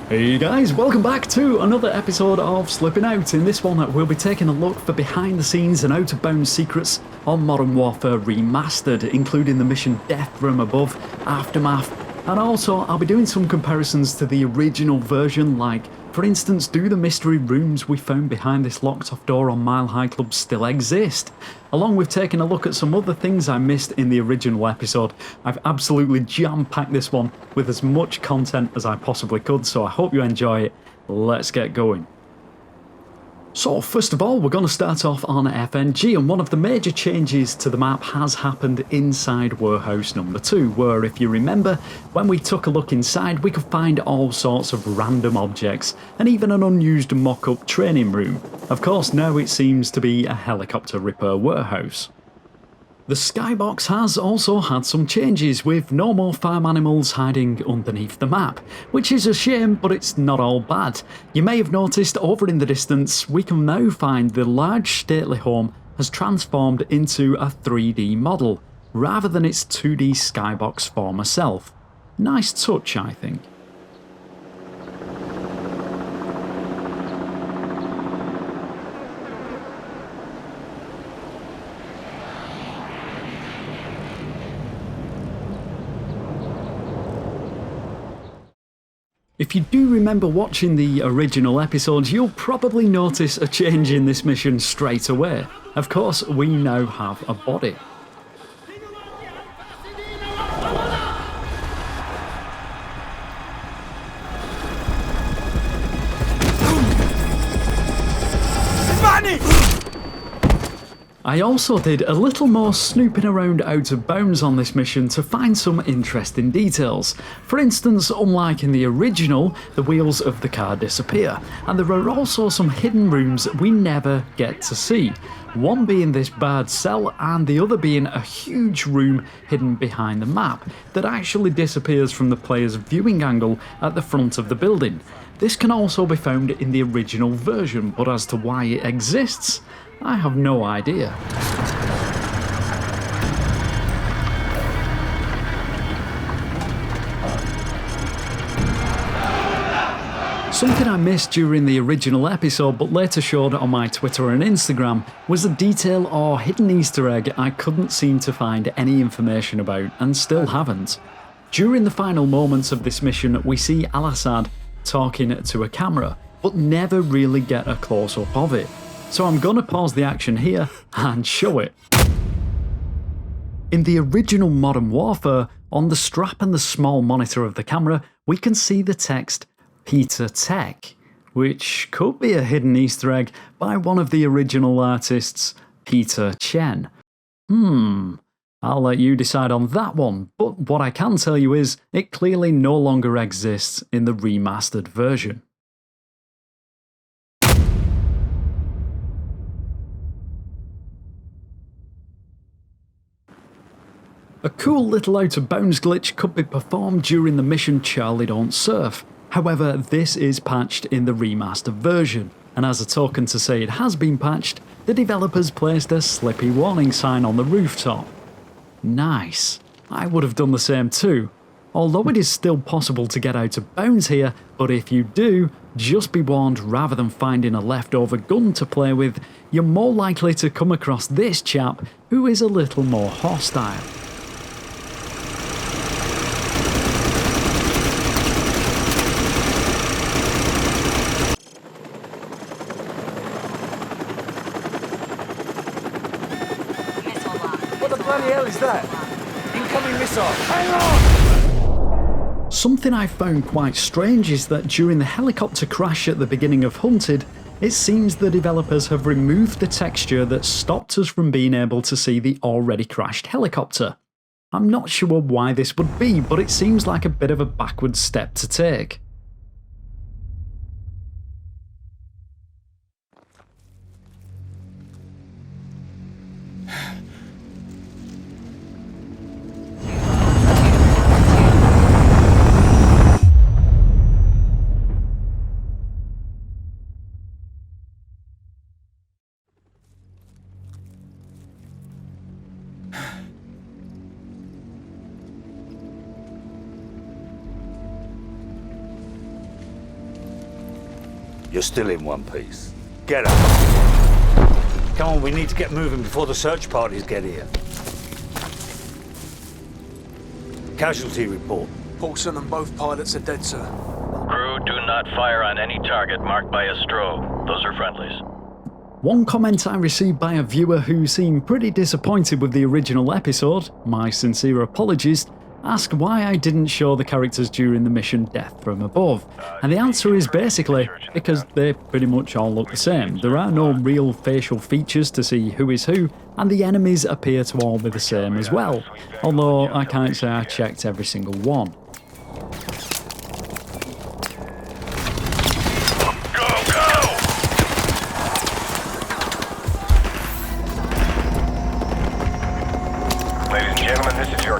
Hey guys, welcome back to another episode of Slipping Out. In this one, we'll be taking a look for behind the scenes and out of bounds secrets on Modern Warfare Remastered, including the mission Death from Above, Aftermath, and also I'll be doing some comparisons to the original version, like, for instance, do the mystery rooms we found behind this locked off door on Mile High Club still exist? Along with taking a look at some other things I missed in the original episode. I've absolutely jam-packed this one with as much content as I possibly could, so I hope you enjoy it. Let's get going. So first of all, we're going to start off on FNG, and one of the major changes to the map has happened inside Warehouse number 2, where, if you remember, when we took a look inside we could find all sorts of random objects and even an unused mock-up training room. Of course, now it seems to be a helicopter repair warehouse. The skybox has also had some changes, with no more farm animals hiding underneath the map, which is a shame, but it's not all bad. You may have noticed over in the distance we can now find the large stately home has transformed into a 3D model, rather than its 2D skybox former self. Nice touch, I think. If you do remember watching the original episodes, you'll probably notice a change in this mission straight away. Of course, we now have a body. I also did a little more snooping around out of bounds on this mission to find some interesting details. For instance, unlike in the original, the wheels of the car disappear, and there are also some hidden rooms we never get to see. One being this barred cell, and the other being a huge room hidden behind the map that actually disappears from the player's viewing angle at the front of the building. This can also be found in the original version, but as to why it exists, I have no idea. Something I missed during the original episode but later showed on my Twitter and Instagram was a detail or hidden Easter egg I couldn't seem to find any information about, and still haven't. During the final moments of this mission we see Al-Assad talking to a camera, but never really get a close-up of it. So I'm gonna pause the action here and show it. In the original Modern Warfare, on the strap and the small monitor of the camera, we can see the text Peter Tech, which could be a hidden Easter egg by one of the original artists, Peter Chen. I'll let you decide on that one, but what I can tell you is it clearly no longer exists in the remastered version. A cool little out of bounds glitch could be performed during the mission Charlie Don't Surf. However, this is patched in the remastered version, and as a token to say it has been patched, the developers placed a Slippy warning sign on the rooftop. Nice. I would have done the same too. Although it is still possible to get out of bounds here, but if you do, just be warned, rather than finding a leftover gun to play with, you're more likely to come across this chap who is a little more hostile. What the bloody hell is that? Incoming missile! Hang on! Something I found quite strange is that during the helicopter crash at the beginning of Hunted, it seems the developers have removed the texture that stopped us from being able to see the already crashed helicopter. I'm not sure why this would be, but it seems like a bit of a backward step to take. You're still in one piece. Get up. Come on, we need to get moving before the search parties get here. Casualty report. Paulson and both pilots are dead, sir. Crew, do not fire on any target marked by a strobe. Those are friendlies. One comment I received by a viewer who seemed pretty disappointed with the original episode, my sincere apologies, asked why I didn't show the characters during the mission Death from Above, and the answer is basically because they pretty much all look the same. There are no real facial features to see who is who, and the enemies appear to all be the same as well, although I can't say I checked every single one.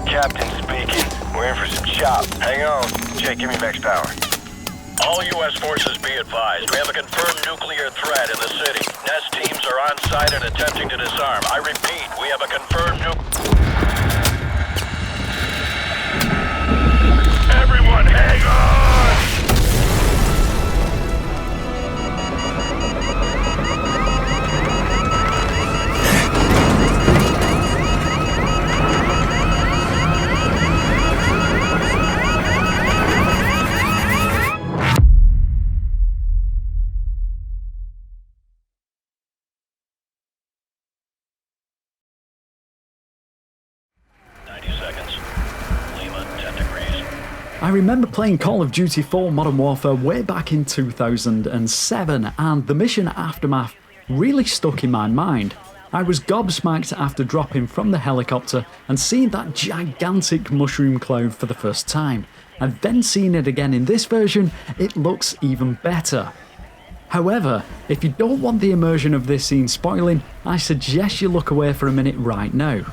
Captain speaking. We're in for some chop. Hang on. Jake, give me max power. All U.S. forces be advised. We have a confirmed nuclear threat in the city. NEST teams are on site and attempting to disarm. I repeat, we have a confirmed Everyone, hang on! I remember playing Call of Duty 4 Modern Warfare way back in 2007, and the mission Aftermath really stuck in my mind. I was gobsmacked after dropping from the helicopter and seeing that gigantic mushroom cloud for the first time, and then seeing it again in this version, it looks even better. However, if you don't want the immersion of this scene spoiling, I suggest you look away for a minute right now.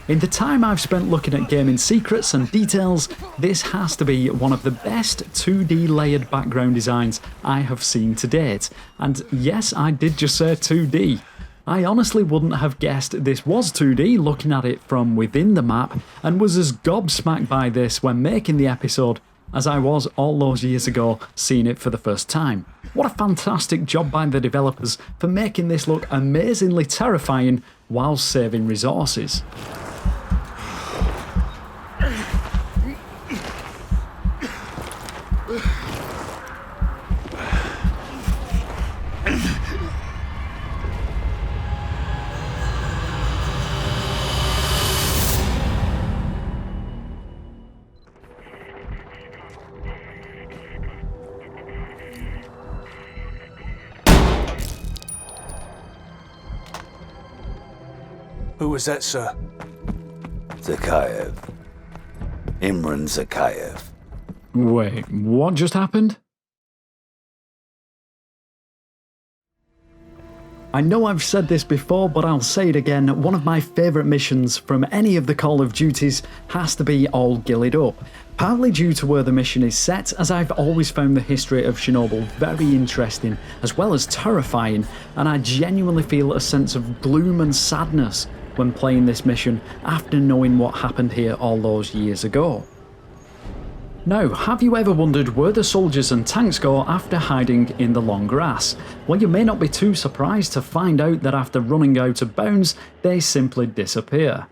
In the time I've spent looking at gaming secrets and details, this has to be one of the best 2D layered background designs I have seen to date. And yes, I did just say 2D. I honestly wouldn't have guessed this was 2D looking at it from within the map, and was as gobsmacked by this when making the episode as I was all those years ago seeing it for the first time. What a fantastic job by the developers for making this look amazingly terrifying while saving resources. Who was that, sir? Zakhaev. Imran Zakhaev. Wait, what just happened? I know I've said this before, but I'll say it again, one of my favourite missions from any of the Call of Duties has to be all Ghillied Up. Partly due to where the mission is set, as I've always found the history of Chernobyl very interesting, as well as terrifying, and I genuinely feel a sense of gloom and sadness when playing this mission after knowing what happened here all those years ago. Now, have you ever wondered where the soldiers and tanks go after hiding in the long grass? Well, you may not be too surprised to find out that after running out of bounds, they simply disappear.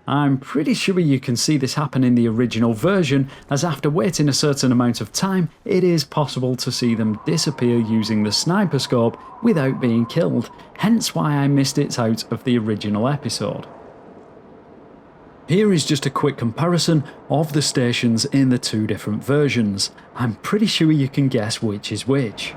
I'm pretty sure you can see this happen in the original version, as after waiting a certain amount of time, it is possible to see them disappear using the sniper scope without being killed, hence why I missed it out of the original episode. Here is just a quick comparison of the stations in the two different versions. I'm pretty sure you can guess which is which.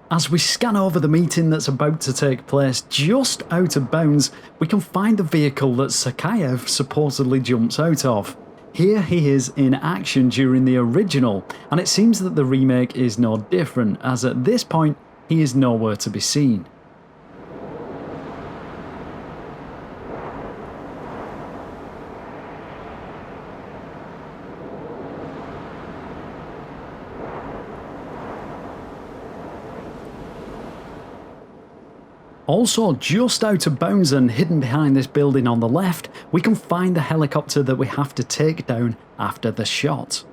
As we scan over the meeting that's about to take place just out of bounds, we can find the vehicle that Zakhaev supposedly jumps out of. Here he is in action during the original, and it seems that the remake is no different, as at this point he is nowhere to be seen. Also, just out of bounds and hidden behind this building on the left, we can find the helicopter that we have to take down after the shot.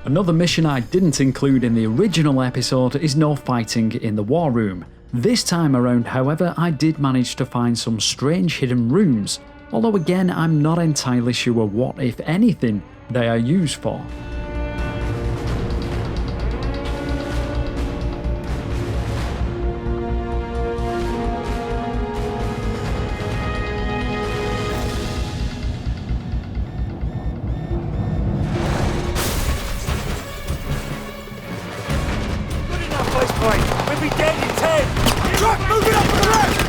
Another mission I didn't include in the original episode is no fighting in the war room. This time around, however, I did manage to find some strange hidden rooms, although again I'm not entirely sure what, if anything, they are used for. We'll be dead in 10! Truck moving up to the left!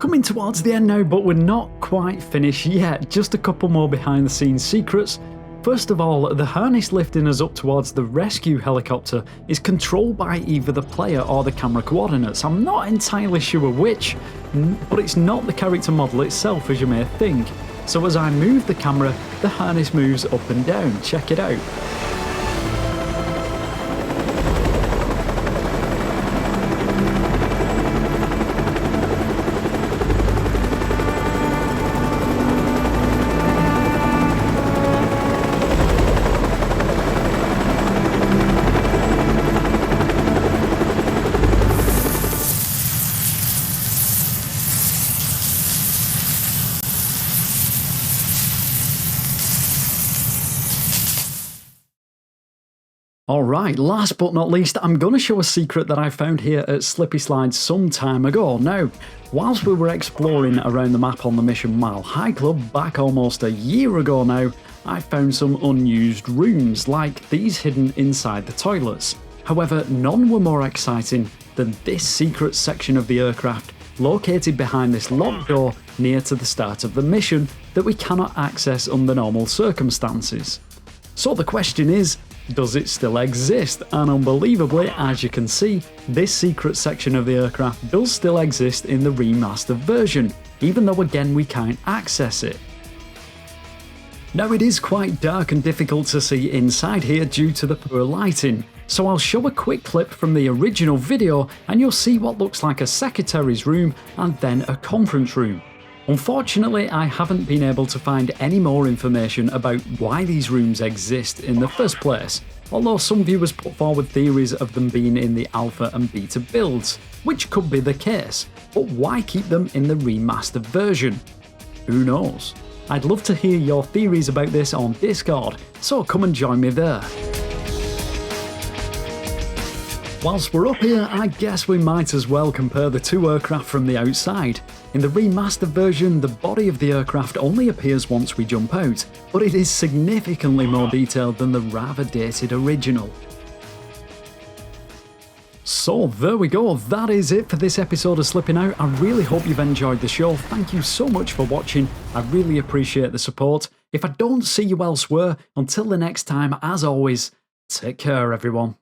Coming towards the end now, but we're not quite finished yet, just a couple more behind the scenes secrets. First of all, the harness lifting us up towards the rescue helicopter is controlled by either the player or the camera coordinates. I'm not entirely sure which, but it's not the character model itself as you may think. So as I move the camera, the harness moves up and down. Check it out. Alright, last but not least, I'm going to show a secret that I found here at Slippy Slides some time ago. Now, whilst we were exploring around the map on the Mission Mile High Club back almost a year ago now, I found some unused rooms like these hidden inside the toilets. However, none were more exciting than this secret section of the aircraft located behind this locked door near to the start of the mission that we cannot access under normal circumstances. So the question is, Does it still exist? And unbelievably, as you can see, this secret section of the aircraft does still exist in the remastered version, even though again we can't access it. Now it is quite dark and difficult to see inside here due to the poor lighting, so I'll show a quick clip from the original video and you'll see what looks like a secretary's room and then a conference room. Unfortunately, I haven't been able to find any more information about why these rooms exist in the first place, although some viewers put forward theories of them being in the alpha and beta builds, which could be the case, but why keep them in the remastered version? Who knows? I'd love to hear your theories about this on Discord, so come and join me there. Whilst we're up here, I guess we might as well compare the two aircraft from the outside. In the remastered version, the body of the aircraft only appears once we jump out, but it is significantly more detailed than the rather dated original. So there we go, that is it for this episode of Slipping Out. I really hope you've enjoyed the show. Thank you so much for watching, I really appreciate the support. If I don't see you elsewhere, until the next time, as always, take care everyone.